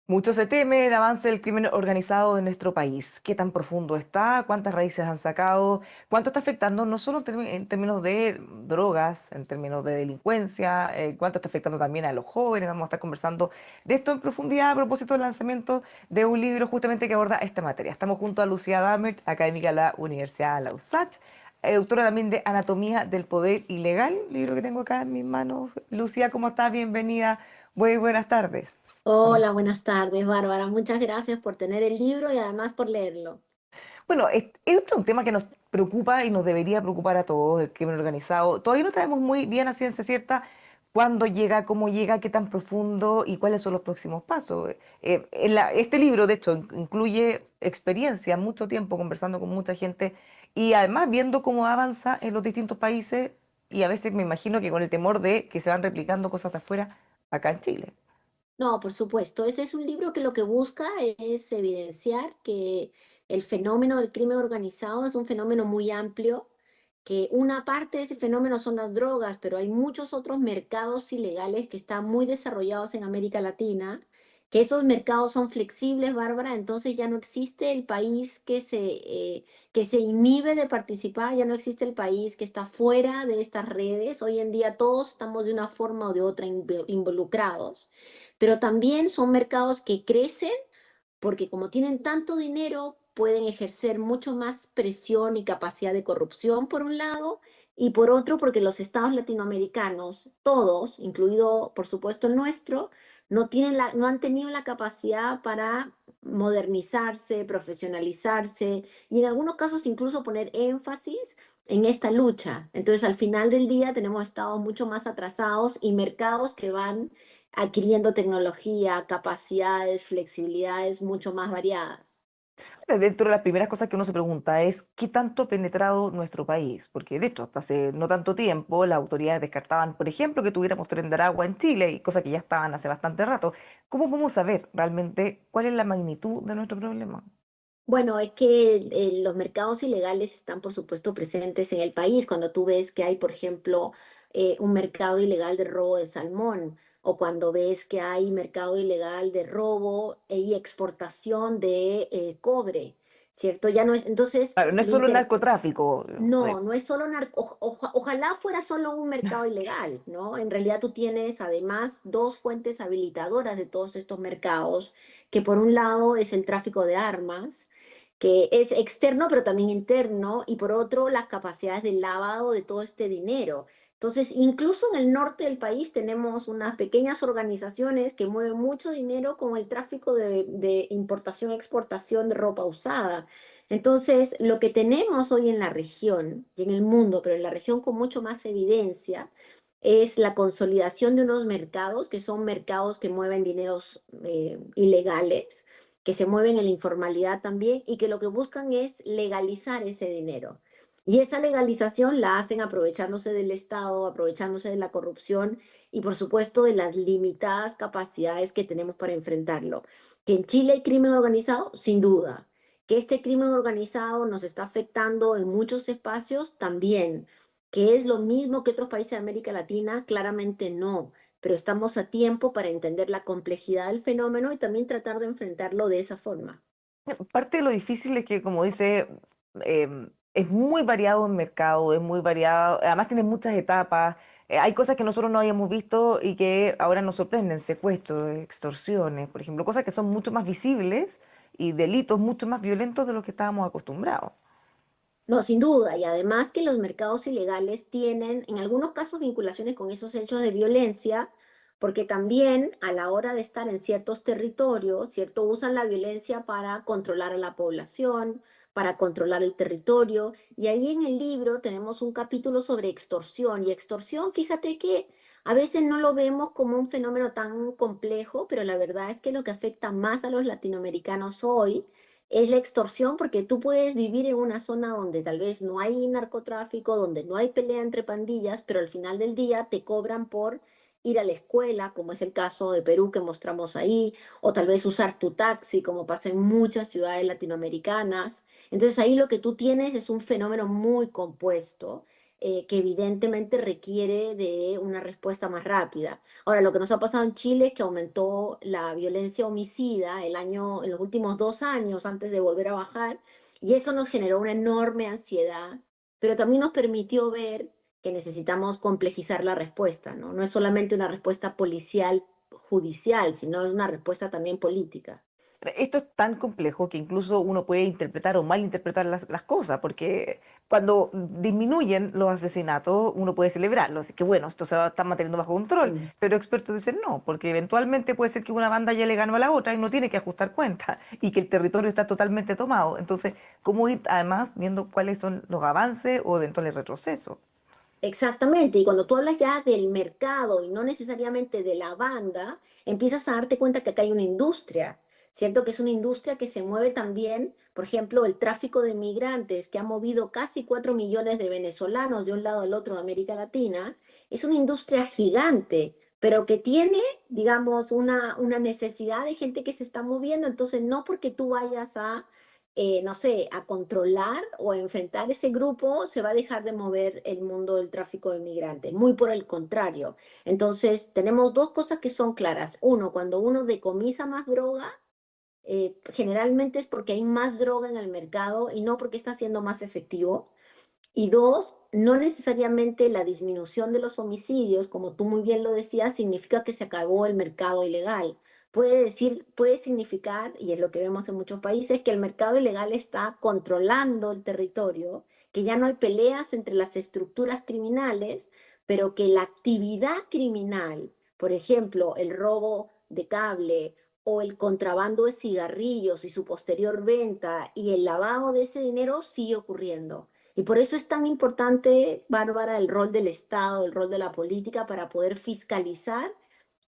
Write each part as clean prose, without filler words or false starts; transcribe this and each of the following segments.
Mucho se teme el avance del crimen organizado en nuestro país. ¿Qué tan profundo está? ¿Cuántas raíces han sacado? ¿Cuánto está afectando no solo en términos de drogas, en términos de delincuencia? ¿Cuánto está afectando también a los jóvenes? Vamos a estar conversando de esto en profundidad a propósito del lanzamiento de un libro justamente que aborda esta materia. Estamos junto a Lucía Dammert, académica de la Universidad de la USACH, autora también de Anatomía del Poder Ilegal, libro que tengo acá en mis manos. Lucía, ¿cómo estás? Bienvenida. Muy buenas tardes. Hola, buenas tardes, Bárbara. Muchas gracias por tener el libro y además por leerlo. Bueno, este es un tema que nos preocupa y nos debería preocupar a todos, el crimen organizado. Todavía no sabemos muy bien a ciencia cierta cuándo llega, cómo llega, qué tan profundo y cuáles son los próximos pasos. Este libro, de hecho, incluye experiencia, mucho tiempo conversando con mucha gente y además viendo cómo avanza en los distintos países y a veces me imagino que con el temor de que se van replicando cosas de afuera acá en Chile. No, por supuesto, este es un libro que lo que busca es evidenciar que el fenómeno del crimen organizado es un fenómeno muy amplio, que una parte de ese fenómeno son las drogas, pero hay muchos otros mercados ilegales que están muy desarrollados en América Latina, que esos mercados son flexibles, Bárbara, entonces ya no existe el país que se inhibe de participar, ya no existe el país que está fuera de estas redes. Hoy en día todos estamos de una forma o de otra involucrados, pero también son mercados que crecen porque como tienen tanto dinero, pueden ejercer mucho más presión y capacidad de corrupción, por un lado, y por otro, porque los estados latinoamericanos, todos, incluido por supuesto el nuestro, no han tenido la capacidad para modernizarse, profesionalizarse y en algunos casos incluso poner énfasis en esta lucha. Entonces, al final del día tenemos estados mucho más atrasados y mercados que van adquiriendo tecnología, capacidades, flexibilidades mucho más variadas. Dentro de las primeras cosas que uno se pregunta es qué tanto ha penetrado nuestro país, porque de hecho hasta hace no tanto tiempo las autoridades descartaban, por ejemplo, que tuviéramos tren de Aragua en Chile, y cosas que ya estaban hace bastante rato. ¿Cómo podemos saber realmente cuál es la magnitud de nuestro problema? Bueno, es que los mercados ilegales están, por supuesto, presentes en el país. Cuando tú ves que hay, por ejemplo, un mercado ilegal de robo de salmón, o cuando ves que hay mercado ilegal de robo y exportación de cobre, ¿cierto? Ya no es, entonces, Claro, no es solo el narcotráfico. no, no es solo ojalá fuera solo un mercado ilegal, ¿no? En realidad tú tienes además dos fuentes habilitadoras de todos estos mercados, que por un lado es el tráfico de armas, que es externo pero también interno, y por otro las capacidades de lavado de todo este dinero. Entonces, incluso en el norte del país tenemos unas pequeñas organizaciones que mueven mucho dinero con el tráfico de importación-exportación de ropa usada. Entonces, lo que tenemos hoy en la región y en el mundo, pero en la región con mucho más evidencia, es la consolidación de unos mercados que son mercados que mueven dineros ilegales, que se mueven en la informalidad también y que lo que buscan es legalizar ese dinero. Y esa legalización la hacen aprovechándose del Estado, aprovechándose de la corrupción y por supuesto de las limitadas capacidades que tenemos para enfrentarlo. Que en Chile hay crimen organizado, sin duda. Que este crimen organizado nos está afectando en muchos espacios también. Que es lo mismo que otros países de América Latina, claramente no, pero estamos a tiempo para entender la complejidad del fenómeno y también tratar de enfrentarlo de esa forma. Parte de lo difícil es que, como dice, es muy variado el mercado, es muy variado, además tiene muchas etapas, hay cosas que nosotros no habíamos visto y que ahora nos sorprenden, secuestros, extorsiones, por ejemplo, cosas que son mucho más visibles y delitos mucho más violentos de los que estábamos acostumbrados. No, sin duda, y además que los mercados ilegales tienen en algunos casos vinculaciones con esos hechos de violencia, porque también a la hora de estar en ciertos territorios, ¿cierto? Usan la violencia para controlar a la población, para controlar el territorio, y ahí en el libro tenemos un capítulo sobre extorsión, y extorsión, fíjate que a veces no lo vemos como un fenómeno tan complejo, pero la verdad es que lo que afecta más a los latinoamericanos hoy es la extorsión, porque tú puedes vivir en una zona donde tal vez no hay narcotráfico, donde no hay pelea entre pandillas, pero al final del día te cobran por ir a la escuela, como es el caso de Perú que mostramos ahí, o tal vez usar tu taxi, como pasa en muchas ciudades latinoamericanas. Entonces ahí lo que tú tienes es un fenómeno muy compuesto que evidentemente requiere de una respuesta más rápida. Ahora, lo que nos ha pasado en Chile es que aumentó la violencia homicida en los últimos 2 años antes de volver a bajar, y eso nos generó una enorme ansiedad, pero también nos permitió ver que necesitamos complejizar la respuesta, ¿no? No es solamente una respuesta policial, judicial, sino es una respuesta también política. Esto es tan complejo que incluso uno puede interpretar o malinterpretar las cosas, porque cuando disminuyen los asesinatos, uno puede celebrarlo, así que bueno, esto está manteniendo bajo control, Mm. pero expertos dicen no, porque eventualmente puede ser que una banda ya le ganó a la otra y no tiene que ajustar cuentas, y que el territorio está totalmente tomado. Entonces, ¿cómo ir además viendo cuáles son los avances o eventuales retrocesos? Exactamente, y cuando tú hablas ya del mercado y no necesariamente de la banda, empiezas a darte cuenta que acá hay una industria, ¿cierto? Que es una industria que se mueve también, por ejemplo, el tráfico de migrantes, que ha movido casi 4 millones de venezolanos de un lado al otro de América Latina, es una industria gigante, pero que tiene, digamos, una necesidad de gente que se está moviendo, entonces no porque tú vayas a no sé, a controlar o a enfrentar ese grupo, se va a dejar de mover el mundo del tráfico de migrantes. Muy por el contrario. Entonces, tenemos dos cosas que son claras. Uno, cuando uno decomisa más droga, generalmente es porque hay más droga en el mercado y no porque está siendo más efectivo. Y dos, no necesariamente la disminución de los homicidios, como tú muy bien lo decías, significa que se acabó el mercado ilegal. Puede significar, y es lo que vemos en muchos países, que el mercado ilegal está controlando el territorio, que ya no hay peleas entre las estructuras criminales, pero que la actividad criminal, por ejemplo, el robo de cable o el contrabando de cigarrillos y su posterior venta y el lavado de ese dinero sigue ocurriendo. Y por eso es tan importante, Bárbara, el rol del Estado, el rol de la política para poder fiscalizar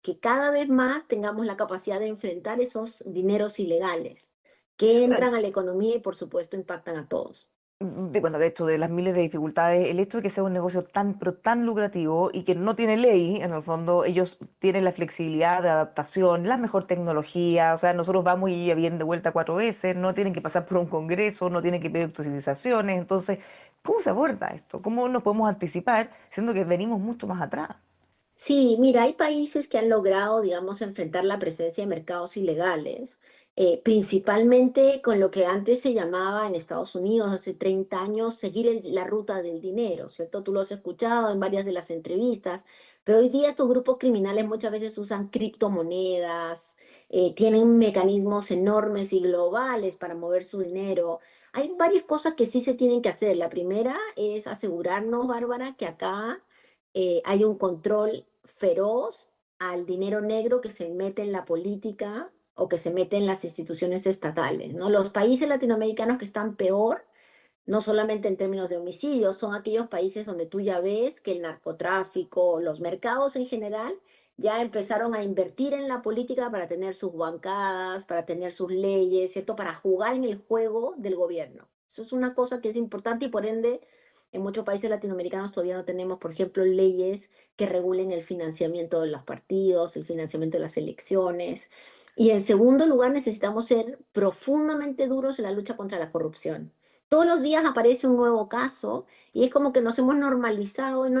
que cada vez más tengamos la capacidad de enfrentar esos dineros ilegales que entran a la economía y por supuesto impactan a todos. Bueno, de hecho, de las miles de dificultades, el hecho de que sea un negocio tan, pero tan lucrativo y que no tiene ley, en el fondo, ellos tienen la flexibilidad de adaptación, la mejor tecnología, o sea, nosotros vamos y ya vienen de vuelta 4 veces, no tienen que pasar por un congreso, no tienen que pedir autorizaciones, entonces, ¿cómo se aborda esto? ¿Cómo nos podemos anticipar, siendo que venimos mucho más atrás? Sí, mira, hay países que han logrado, digamos, enfrentar la presencia de mercados ilegales, principalmente con lo que antes se llamaba en Estados Unidos hace 30 años seguir la ruta del dinero, ¿cierto? Tú lo has escuchado en varias de las entrevistas, pero hoy día estos grupos criminales muchas veces usan criptomonedas, tienen mecanismos enormes y globales para mover su dinero. Hay varias cosas que sí se tienen que hacer. La primera es asegurarnos, Bárbara, que acá hay un control feroz al dinero negro que se mete en la política o que se mete en las instituciones estatales, ¿no? Los países latinoamericanos que están peor, no solamente en términos de homicidios, son aquellos países donde tú ya ves que el narcotráfico, los mercados en general, ya empezaron a invertir en la política para tener sus bancadas, para tener sus leyes, ¿cierto? Para jugar en el juego del gobierno. Eso es una cosa que es importante y por ende en muchos países latinoamericanos todavía no tenemos, por ejemplo, leyes que regulen el financiamiento de los partidos, el financiamiento de las elecciones. Y en segundo lugar, necesitamos ser profundamente duros en la lucha contra la corrupción. Todos los días aparece un nuevo caso y es como que nos hemos normalizado y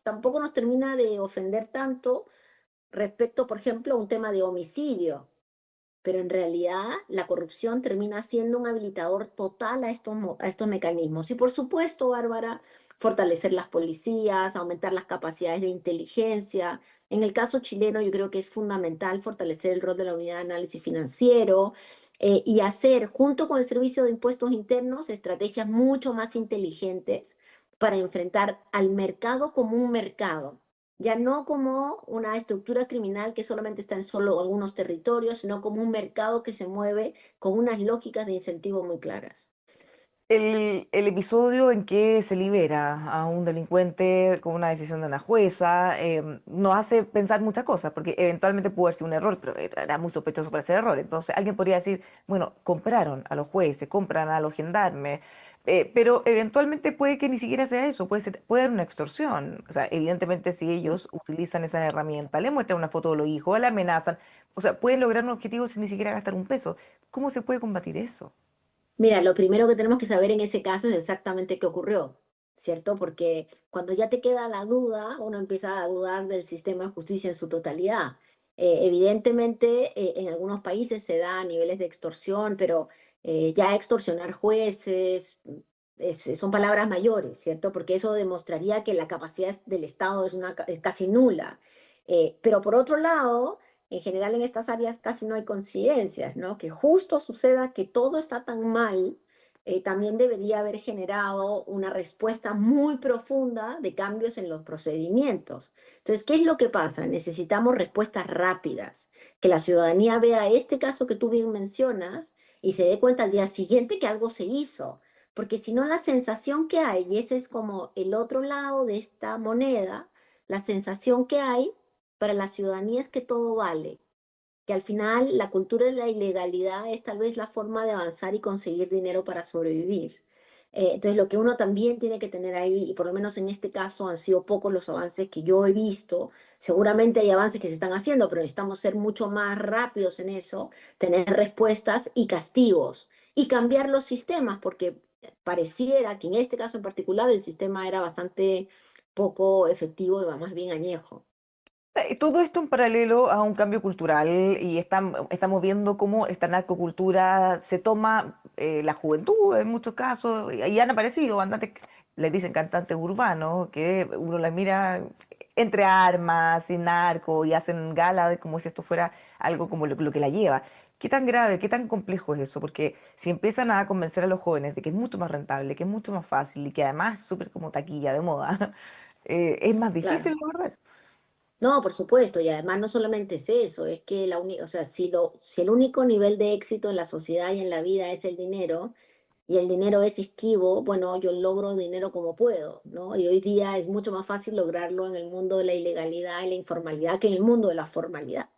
tampoco nos termina de ofender tanto respecto, por ejemplo, a un tema de homicidio, pero en realidad la corrupción termina siendo un habilitador total a estos mecanismos. Y por supuesto, Bárbara, fortalecer las policías, aumentar las capacidades de inteligencia. En el caso chileno, yo creo que es fundamental fortalecer el rol de la unidad de análisis financiero y hacer, junto con el Servicio de Impuestos Internos, estrategias mucho más inteligentes para enfrentar al mercado como un mercado, ya no como una estructura criminal que solamente está en solo algunos territorios, sino como un mercado que se mueve con unas lógicas de incentivo muy claras. El episodio en que se libera a un delincuente con una decisión de una jueza nos hace pensar muchas cosas, porque eventualmente pudo haber sido un error, pero era muy sospechoso para ser error. Entonces alguien podría decir, bueno, compraron a los jueces, compran a los gendarmes, pero eventualmente puede que ni siquiera sea eso, puede haber una extorsión. O sea, evidentemente si ellos utilizan esa herramienta, le muestran una foto de los hijos, la amenazan, o sea, pueden lograr un objetivo sin ni siquiera gastar un peso. ¿Cómo se puede combatir eso? Mira, lo primero que tenemos que saber en ese caso es exactamente qué ocurrió. ¿cierto? Porque cuando ya te queda la duda, uno empieza a dudar del sistema de justicia en su totalidad. Evidentemente, en algunos países se da a niveles de extorsión, pero ya extorsionar jueces son palabras mayores, ¿cierto? Porque eso demostraría que la capacidad del Estado es casi nula. Pero por otro lado, en general en estas áreas casi no hay coincidencias, ¿no? Que justo suceda que todo está tan mal, también debería haber generado una respuesta muy profunda de cambios en los procedimientos. Entonces, ¿qué es lo que pasa? Necesitamos respuestas rápidas, que la ciudadanía vea este caso que tú bien mencionas y se dé cuenta al día siguiente que algo se hizo. Porque si no, la sensación que hay, y ese es como el otro lado de esta moneda, la sensación que hay para la ciudadanía es que todo vale, que al final la cultura de la ilegalidad es tal vez la forma de avanzar y conseguir dinero para sobrevivir. Entonces, lo que uno también tiene que tener ahí, y por lo menos en este caso han sido pocos los avances que yo he visto, seguramente hay avances que se están haciendo, pero necesitamos ser mucho más rápidos en eso, tener respuestas y castigos, y cambiar los sistemas, porque pareciera que en este caso en particular el sistema era bastante poco efectivo y va más bien añejo. Todo esto en paralelo a un cambio cultural y estamos viendo cómo esta narcocultura se toma la juventud en muchos casos y han aparecido bandantes, les dicen cantantes urbanos, que uno las mira entre armas y narco y hacen gala de como si esto fuera algo como lo que la lleva. ¿Qué tan grave, qué tan complejo es eso? Porque si empiezan a convencer a los jóvenes de que es mucho más rentable, que es mucho más fácil y que además es súper como taquilla de moda, es más Claro. difícil, la verdad. No, por supuesto, y además no solamente es eso, es que o sea, si el único nivel de éxito en la sociedad y en la vida es el dinero, y el dinero es esquivo, bueno, yo logro dinero como puedo, ¿no? Y hoy día es mucho más fácil lograrlo en el mundo de la ilegalidad y la informalidad que en el mundo de la formalidad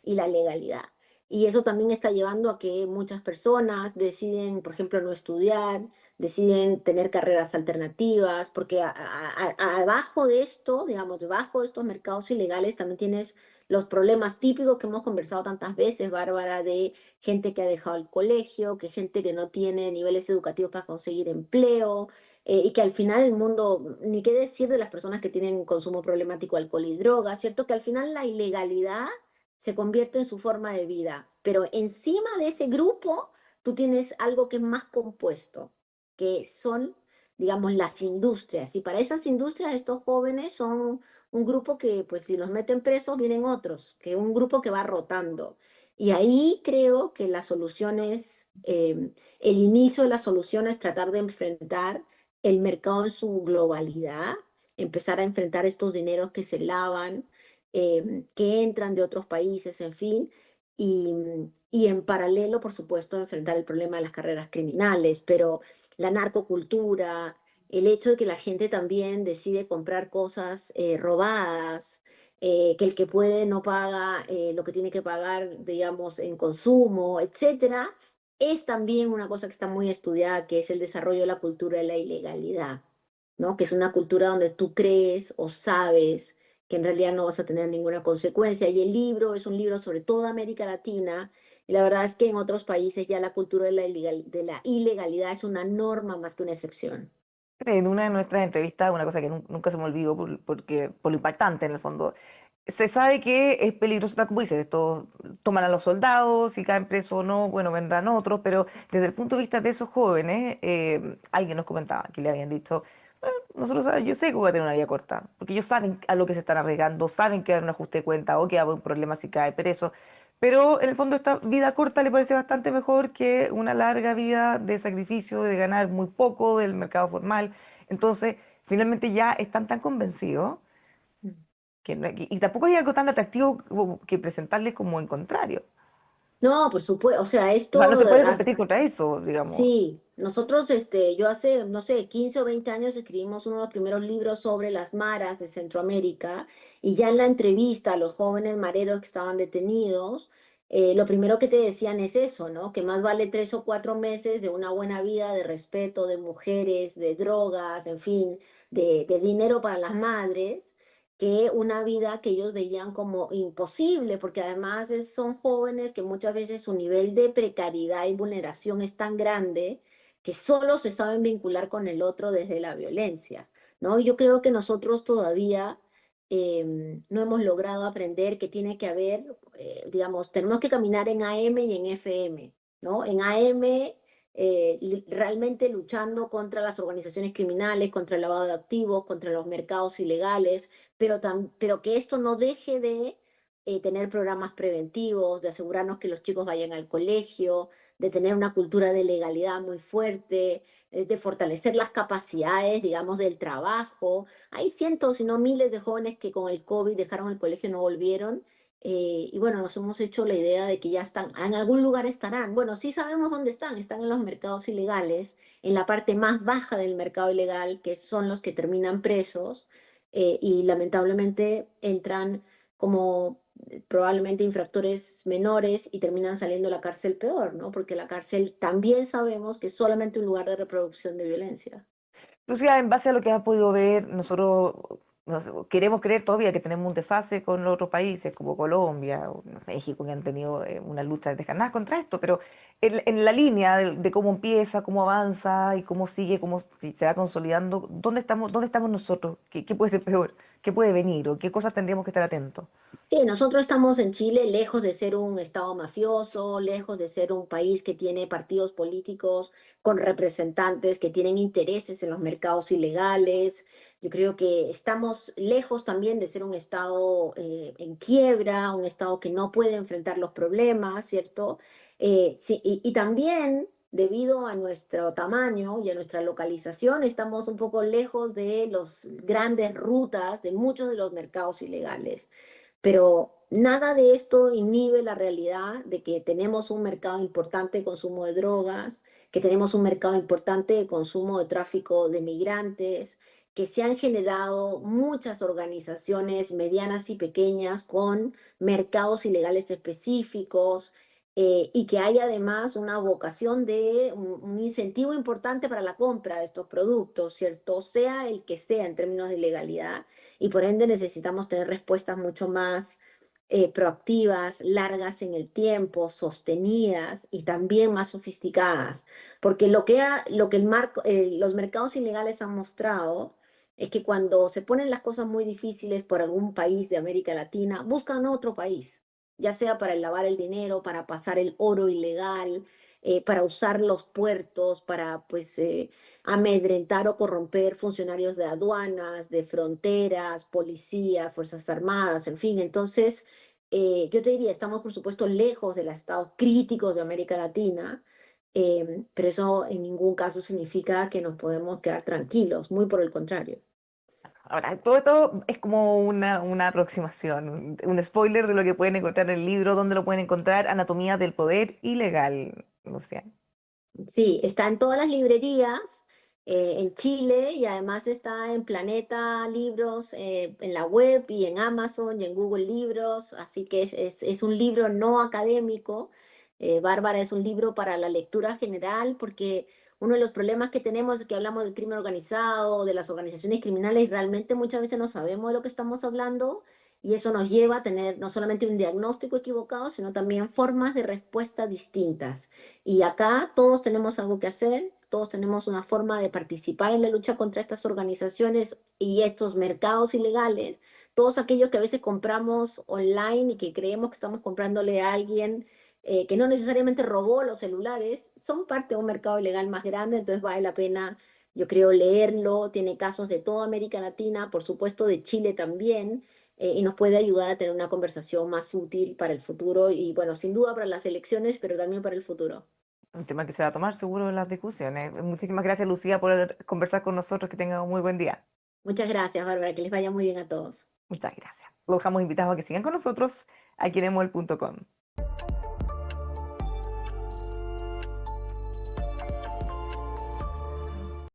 y la legalidad. Y eso también está llevando a que muchas personas deciden, por ejemplo, no estudiar, deciden tener carreras alternativas, porque abajo de esto, digamos, debajo de estos mercados ilegales también tienes los problemas típicos que hemos conversado tantas veces, Bárbara, de gente que ha dejado el colegio, que gente que no tiene niveles educativos para conseguir empleo, y que al final el mundo, ni qué decir de las personas que tienen consumo problemático de alcohol y drogas, ¿cierto? Que al final la ilegalidad se convierte en su forma de vida, pero encima de ese grupo tú tienes algo que es más compuesto, que son, digamos, las industrias. Y para esas industrias estos jóvenes son un grupo que, pues si los meten presos, vienen otros, que un grupo que va rotando. Y ahí creo que la solución es, el inicio de la solución es tratar de enfrentar el mercado en su globalidad, empezar a enfrentar estos dineros que se lavan, que entran de otros países, en fin, y en paralelo, por supuesto, enfrentar el problema de las carreras criminales, pero la narcocultura, el hecho de que la gente también decide comprar cosas robadas, que el que puede no paga lo que tiene que pagar, digamos, en consumo, etcétera, es también una cosa que está muy estudiada, que es el desarrollo de la cultura de la ilegalidad, ¿no? Que es una cultura donde tú crees o sabes que en realidad no vas a tener ninguna consecuencia. Y el libro es un libro sobre toda América Latina. Y la verdad es que en otros países ya la cultura de la ilegalidad es una norma más que una excepción. En una de nuestras entrevistas, una cosa que nunca se me olvidó porque, por lo impactante en el fondo, se sabe que es peligroso, tal como dices, esto toman a los soldados, si caen presos o no, bueno, vendrán otros, pero desde el punto de vista de esos jóvenes, alguien nos comentaba que le habían dicho, nosotros, yo sé que voy a tener una vida corta, porque ellos saben a lo que se están arriesgando, saben que va a haber un ajuste de cuenta o que va a haber un problema si cae preso, pero en el fondo esta vida corta le parece bastante mejor que una larga vida de sacrificio, de ganar muy poco del mercado formal. Entonces, finalmente ya están tan convencidos que y tampoco hay algo tan atractivo como que presentarles como en contrario. No, por supuesto, o sea, O sea, no esto se puede competir contra eso, digamos. sí, nosotros, yo hace, no sé, 15 o 20 años escribimos uno de los primeros libros sobre las maras de Centroamérica y ya en la entrevista a los jóvenes mareros que estaban detenidos, lo primero que te decían es eso, ¿no? Que más vale 3 o 4 meses de una buena vida, de respeto, de mujeres, de drogas, en fin, de dinero para las madres, que una vida que ellos veían como imposible, porque además son jóvenes que muchas veces su nivel de precariedad y vulneración es tan grande que solo se saben vincular con el otro desde la violencia, ¿no? Yo creo que nosotros todavía no hemos logrado aprender que tiene que haber, digamos, tenemos que caminar en AM y en FM, ¿no? En AM, realmente luchando contra las organizaciones criminales, contra el lavado de activos, contra los mercados ilegales, pero que esto no deje de tener programas preventivos, de asegurarnos que los chicos vayan al colegio, de tener una cultura de legalidad muy fuerte, de fortalecer las capacidades, digamos, del trabajo. Hay cientos, si no miles de jóvenes que con el COVID dejaron el colegio y no volvieron. Y bueno, nos hemos hecho la idea de que ya están, en algún lugar estarán. Bueno, sí sabemos dónde están en los mercados ilegales, en la parte más baja del mercado ilegal, que son los que terminan presos y lamentablemente entran como probablemente infractores menores y terminan saliendo a la cárcel peor, ¿no? Porque la cárcel también sabemos que es solamente un lugar de reproducción de violencia. Lucía, en base a lo que has podido ver, nosotros no sé, queremos creer todavía que tenemos un desfase con los otros países como Colombia o no sé, México, que han tenido una lucha descarnada contra esto, pero en la línea de cómo empieza, cómo avanza y cómo sigue, cómo se va consolidando, dónde estamos nosotros? ¿Qué puede ser peor? ¿Qué puede venir? ¿O qué cosas tendríamos que estar atentos? Sí, nosotros estamos en Chile lejos de ser un estado mafioso, lejos de ser un país que tiene partidos políticos con representantes que tienen intereses en los mercados ilegales. Yo creo que estamos lejos también de ser un estado en quiebra, un estado que no puede enfrentar los problemas, ¿cierto? Sí, y también debido a nuestro tamaño y a nuestra localización, estamos un poco lejos de las grandes rutas de muchos de los mercados ilegales. Pero nada de esto inhibe la realidad de que tenemos un mercado importante de consumo de drogas, que tenemos un mercado importante de consumo de tráfico de migrantes, que se han generado muchas organizaciones medianas y pequeñas con mercados ilegales específicos. Y que hay además una vocación de un incentivo importante para la compra de estos productos, ¿cierto? Sea el que sea en términos de legalidad y por ende necesitamos tener respuestas mucho más proactivas, largas en el tiempo, sostenidas y también más sofisticadas. Porque lo que los mercados ilegales han mostrado es que cuando se ponen las cosas muy difíciles por algún país de América Latina, buscan otro país, ya sea para lavar el dinero, para pasar el oro ilegal, para usar los puertos, para pues amedrentar o corromper funcionarios de aduanas, de fronteras, policía, fuerzas armadas, en fin. Entonces, yo te diría, estamos por supuesto lejos de los estados críticos de América Latina, pero eso en ningún caso significa que nos podemos quedar tranquilos, muy por el contrario. Ahora, todo esto es como una aproximación, un spoiler de lo que pueden encontrar en el libro, dónde lo pueden encontrar, Anatomía del Poder Ilegal, Lucía. Sí, está en todas las librerías en Chile y además está en Planeta Libros, en la web y en Amazon y en Google Libros, así que es un libro no académico. Bárbara, es un libro para la lectura general porque uno de los problemas que tenemos es que hablamos del crimen organizado, de las organizaciones criminales y realmente muchas veces no sabemos de lo que estamos hablando y eso nos lleva a tener no solamente un diagnóstico equivocado, sino también formas de respuesta distintas. Y acá todos tenemos algo que hacer, todos tenemos una forma de participar en la lucha contra estas organizaciones y estos mercados ilegales, todos aquellos que a veces compramos online y que creemos que estamos comprándole a alguien que no necesariamente robó los celulares, son parte de un mercado ilegal más grande, entonces vale la pena, yo creo, leerlo, tiene casos de toda América Latina, por supuesto de Chile también y nos puede ayudar a tener una conversación más útil para el futuro y, bueno, sin duda para las elecciones, pero también para el futuro. Un tema que se va a tomar seguro en las discusiones. Muchísimas gracias, Lucía, por conversar con nosotros. Que tengan un muy buen día. Muchas gracias, Bárbara, que les vaya muy bien a todos. Muchas gracias. Los dejamos invitados a que sigan con nosotros aquí en emol.com.